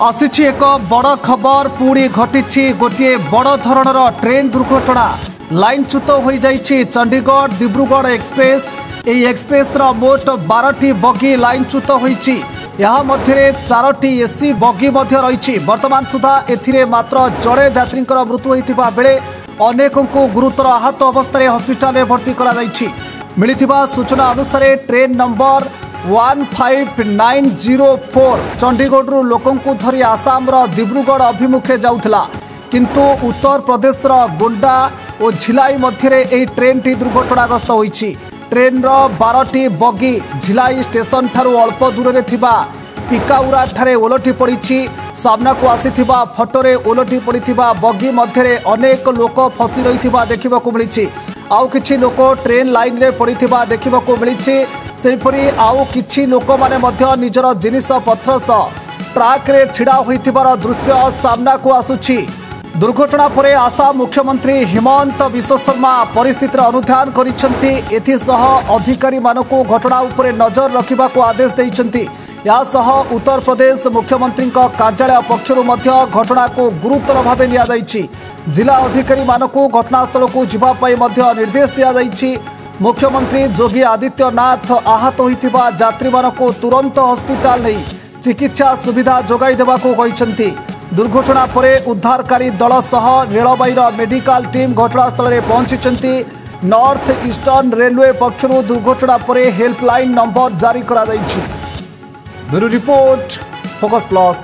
आसिछि एक बड़ खबर पुणी घटी गोटे बड़ धरणर ट्रेन दुर्घटना लाइनच्युत हो जाइछि चंडीगढ़ दिब्रुगढ़ एक्सप्रेस। यह एक्सप्रेस मोट 12टी बगी लाइनच्युत होइछि। यहाँ मध्य 4टी एसी बगी रही। वर्तमान सुधा एथिरे मात्र जड़े यात्री मृत्यु होता बेले अनेक गुरुतर आहत अवस्था हस्पिटाल भर्ती कराଯାଇଛି। मिलिथिबा सूचना अनुसार ट्रेन नंबर 15904 चंडीगढ़ लोकंकु धरी आसाम दिब्रुगढ़ अभिमुखे जाउथला, किंतु उत्तर प्रदेश गोंडा और झिलाई मध्य ट्रेन टी दुर्घटनाग्रस्त होइछि। ट्रेन 12टी बगी झिलाई स्टेशन ठारू अल्प दूर में पिकाउरा ठारे ओलटी पड़ी। सामना को आसीथिबा फटोरे ओलटी पड़िथिबा बगी मध्य अनेक लोक फसी रही देखा मिली। आउ किछि लोक ट्रेन लाइन रे पड़िथिबा देखा मिली। सेहिपरि आउ किछि लोक माने मध्य निजर जिनिस पत्र सह ट्राक रे छिड़ा होइथिबार दृश्य सामना को आसुछि। दुर्घटना परे आसाम मुख्यमंत्री हिमंत विश्व शर्मा परिस्थितिर अनुध्यान करिसेंती। एथिसह अधिकारी मानकु घटना उपरे नजर रखिबा को आदेश दैछंती। या सह उत्तर प्रदेश मुख्यमंत्री कार्यालय पक्षरु मध्य घटना को गुरुतर भावे लिया जाइछि। जिला अधिकारी मानकु घटनास्थल को जिबा पई मध्य निर्देश दिया जाइछि। मुख्यमंत्री योगी आदित्यनाथ आहत होइतिबा यात्री मानकु तुरंत हॉस्पिटल नहीं चिकित्सा सुविधा जोगाई देबाको कहिसेंती। दुर्घटना परे उद्धारकारी दल सह रेलवाईर मेडिकल टीम घटनास्थल में पहुंची। नॉर्थ ईस्टर्न रेलवे पक्षरु दुर्घटना परे हेल्पलाइन नंबर जारी करा जाइछि। Bureau report focus plus.